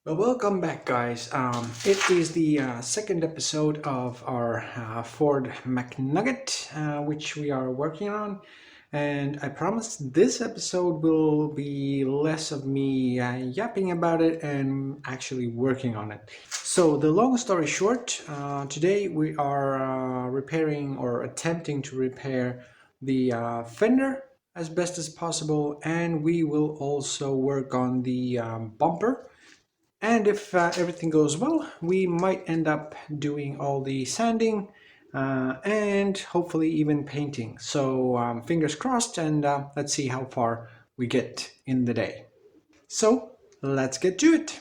Welcome back, guys. It is the second episode of our Ford McNugget, which we are working on. And I promise this episode will be less of me yapping about it and actually working on it. So, the long story short, today we are repairing or attempting to repair the fender as best as possible, and we will also work on the bumper. And if everything goes well, we might end up doing all the sanding and hopefully even painting. So fingers crossed, and let's see how far we get in the day. So let's get to it.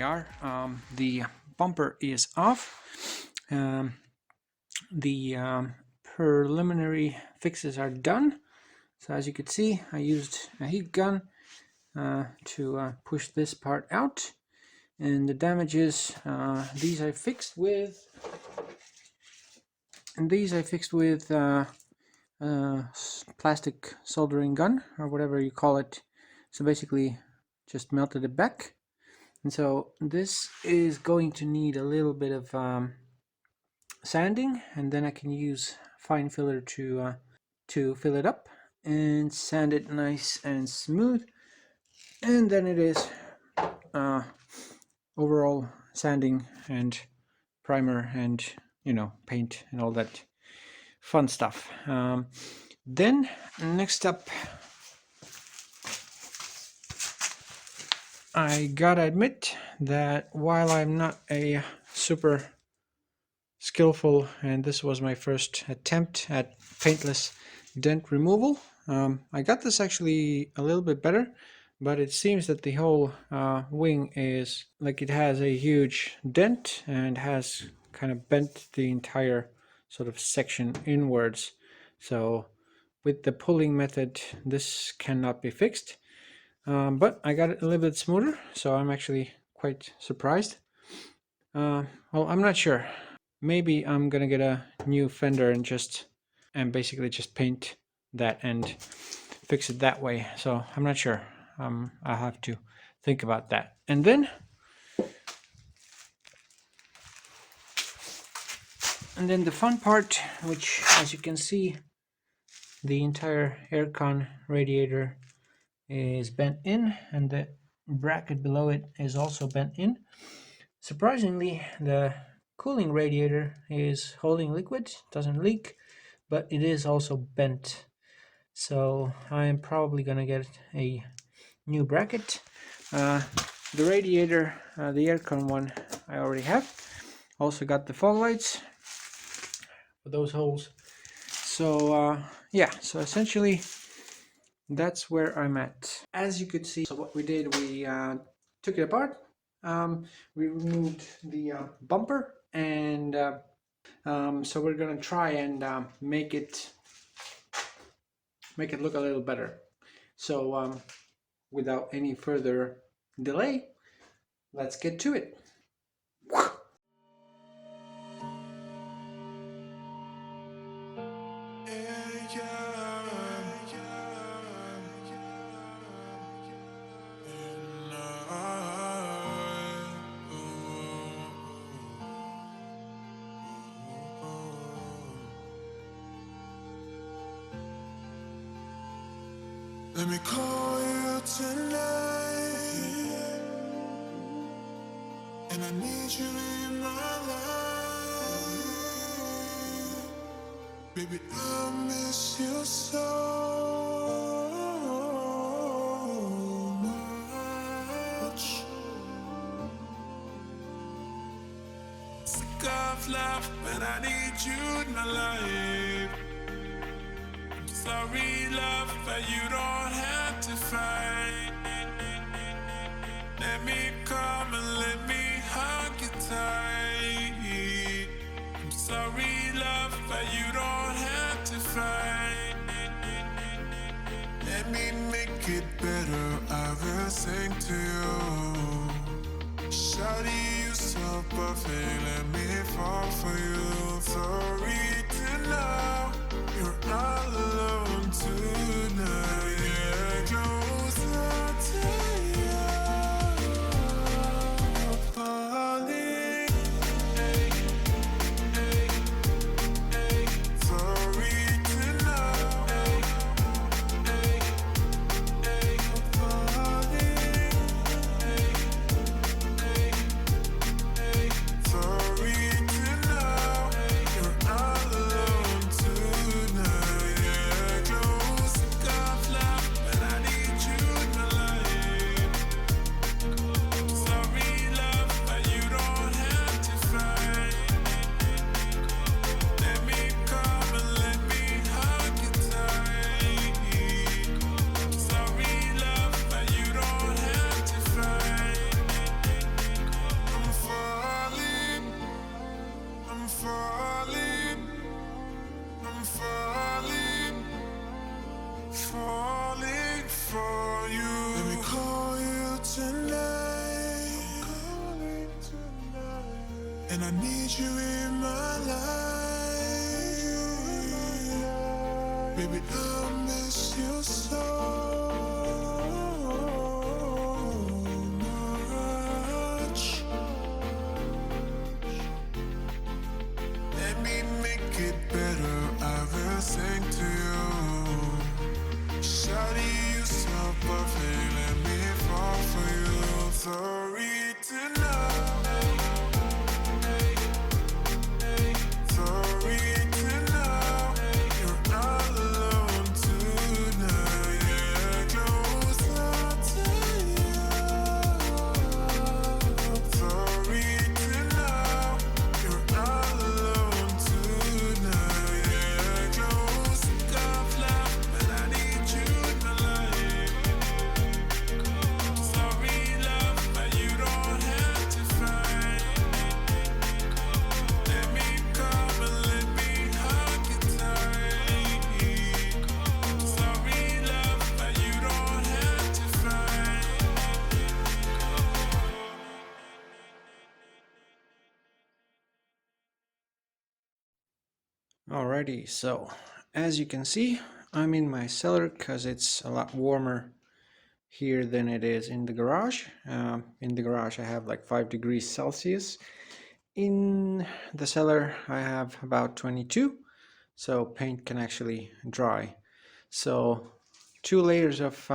are. The bumper is off. The preliminary fixes are done. So as you can see, I used a heat gun to push this part out. And the damages, these I fixed with plastic soldering gun, or whatever you call it. So basically just melted it back. And so this is going to need a little bit of sanding, and then I can use fine filler to fill it up and sand it nice and smooth. And then it is overall sanding and primer and, you know, paint and all that fun stuff. Then next up, I gotta admit that while I'm not a super skillful, and this was my first attempt at paintless dent removal, I got this actually a little bit better, but it seems that the whole wing is like it has a huge dent and has kind of bent the entire sort of section inwards. So with the pulling method, this cannot be fixed. But I got it a little bit smoother, so I'm actually quite surprised. Well, I'm not sure. Maybe I'm gonna get a new fender and basically just paint that and fix it that way. So I'm not sure. I'll have to think about that. And then the fun part, which, as you can see, the entire aircon radiator is bent in, and the bracket below it is also bent in. Surprisingly, the cooling radiator is holding liquid, doesn't leak, but it is also bent. So I'm probably gonna get a new bracket. The radiator, the aircon one, I already have. Also got the fog lights for those holes. So yeah, so essentially that's where I'm at. As you could see, so what we did, we took it apart. We removed the bumper, and so we're gonna try and make it look a little better. So without any further delay, let's get to it. Let me call you tonight, and I need you in my life. Baby, I miss you so much. Sick of love, but I need you in my life. Sorry, love, but you don't have to fight. Let me come and let me hug you tight. I'm sorry, love, but you don't have to fight. Let me make it better, I will sing to you. Shawty, you so perfect, let me fall for you. Sorry to know you're all alone tonight. Get closer to you, falling. Sorry to know, falling. Sorry to know. falling, I'm falling for you. Let me call you tonight, and I need you in my life. Baby, I miss you so much. Let me make it better, I will sing to you. Shawty, you so perfect, let me fall for you. Sorry to know, sorry to know, you're all alone tonight. Yeah, closer to you. Sorry to know, you're all alone tonight. Yeah, close, tough love, but I need you in my life. Sorry, love, but you don't have to fight. Let me come and let me hug you tight. Sorry, love, but you don't have to fight. Alrighty, so as you can see, I'm in my cellar because it's a lot warmer here than it is in the garage. In the garage I have like 5 degrees Celsius. In the cellar I have about 22, so paint can actually dry. So two layers of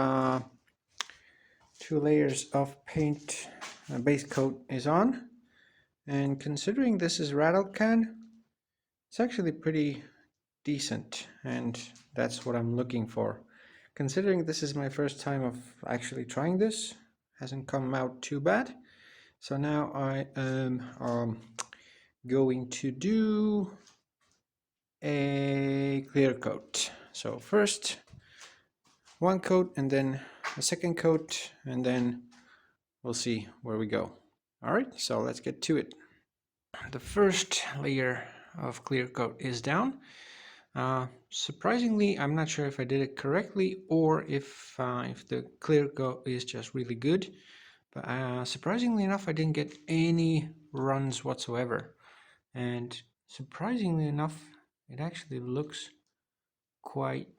paint base coat is on, and considering this is rattle can, it's actually pretty decent, and that's what I'm looking for. Considering this is my first time of actually trying this, hasn't come out too bad. So now I am going to do a clear coat. So first one coat and then a second coat, and then we'll see where we go. All right, so let's get to it. The first layer of clear coat is down. Surprisingly, I'm not sure if I did it correctly or if the clear coat is just really good, but surprisingly enough, I didn't get any runs whatsoever, and surprisingly enough, it actually looks quite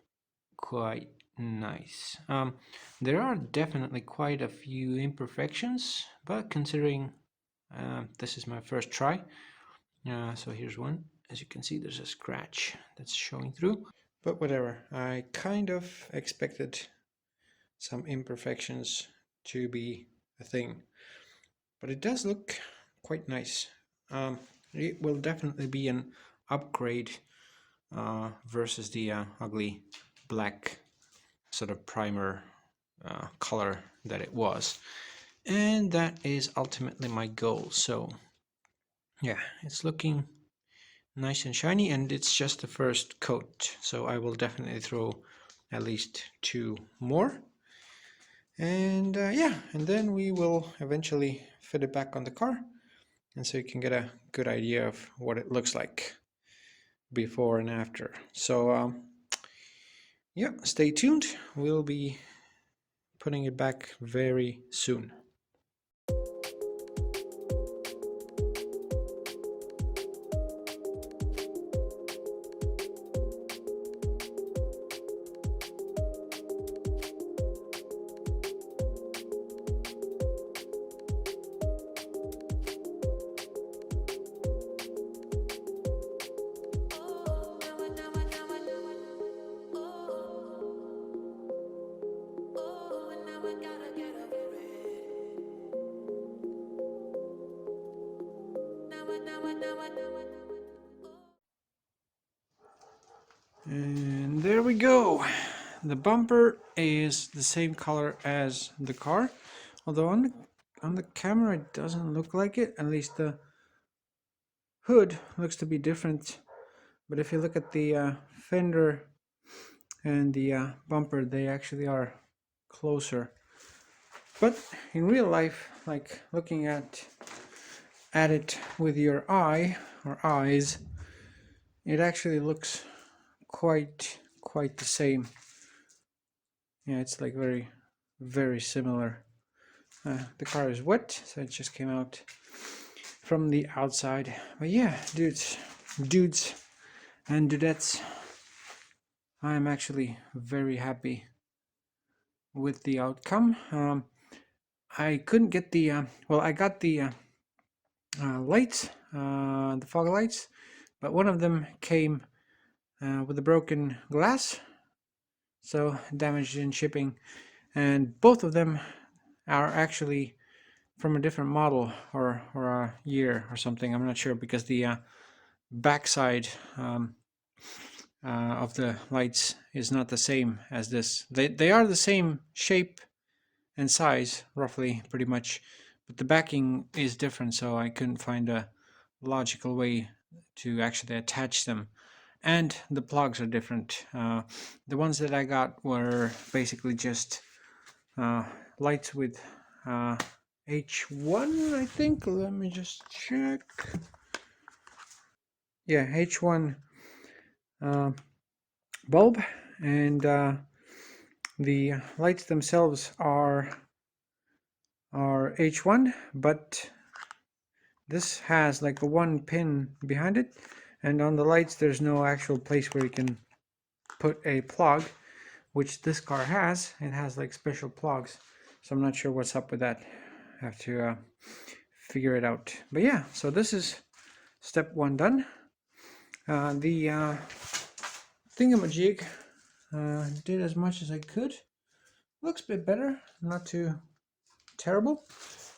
nice. There are definitely quite a few imperfections, but considering this is my first try, so here's one. As you can see, there's a scratch that's showing through, but whatever. I kind of expected some imperfections to be a thing, but it does look quite nice. It will definitely be an upgrade versus the ugly black sort of primer color that it was, and that is ultimately my goal. So yeah, it's looking nice and shiny, and it's just the first coat, so I will definitely throw at least 2 more, and yeah, and then we will eventually fit it back on the car, and so you can get a good idea of what it looks like before and after. So yeah, stay tuned, we'll be putting it back very soon. And there we go. The bumper is the same color as the car, although on the camera it doesn't look like it. At least the hood looks to be different. But if you look at the fender and the bumper, they actually are closer. But in real life, like looking at it with your eye, or eyes, it actually looks quite the same. Yeah, it's like very similar. The car is wet, so it just came out from the outside. But yeah, dudes and dudettes, I'm actually very happy with the outcome. I couldn't get the well, I got the lights, the fog lights, but one of them came with a broken glass, so damaged in shipping, and both of them are actually from a different model or a year or something. I'm not sure, because the backside of the lights is not the same as this. They are the same shape and size, roughly, pretty much, but the backing is different, so I couldn't find a logical way to actually attach them. And the plugs are different. The ones that I got were basically just lights with H1, I think. Let me just check. Yeah, H1 bulb, and the lights themselves are H1, but this has like a one pin behind it, and on the lights there's no actual place where you can put a plug, which this car has. It has like special plugs, so I'm not sure what's up with that. I have to figure it out. But yeah, so this is step one done. The thingamajig did as much as I could. Looks a bit better, not too terrible.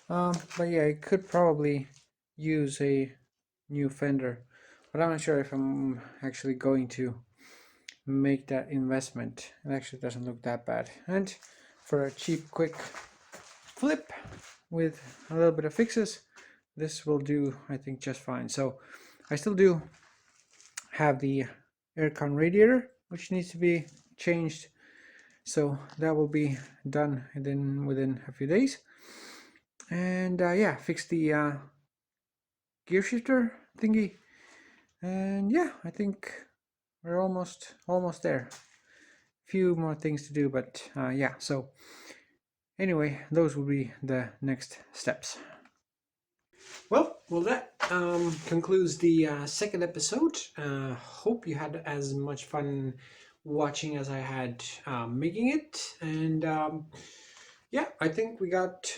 But yeah, I could probably use a new fender, but I'm not sure if I'm actually going to make that investment. It actually doesn't look that bad, and for a cheap quick flip with a little bit of fixes, this will do, I think, just fine. So I still do have the aircon radiator which needs to be changed, so that will be done within a few days. And yeah, fix the gear shifter thingy, and yeah, I think we're almost there. Few more things to do, but yeah, so anyway, those will be the next steps. Well, that concludes the second episode. Hope you had as much fun watching as I had making it, and yeah, I think we got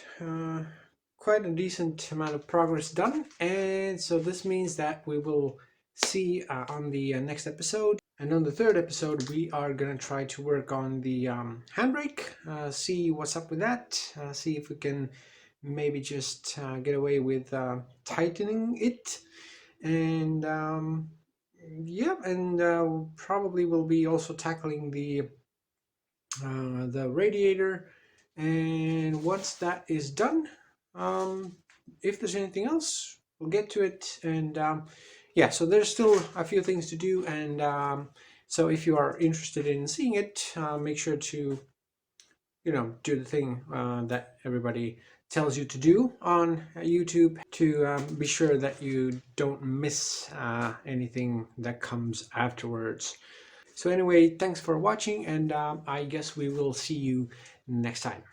quite a decent amount of progress done, and so this means that we will see on the next episode. And on the third episode, we are going to try to work on the handbrake, see what's up with that, see if we can maybe just get away with tightening it. And yeah, and probably we'll be also tackling the radiator. And once that is done, if there's anything else, we'll get to it. And yeah, so there's still a few things to do, and so if you are interested in seeing it, make sure to do the thing that everybody tells you to do on YouTube, to be sure that you don't miss anything that comes afterwards. So anyway, thanks for watching, and I guess we will see you next time.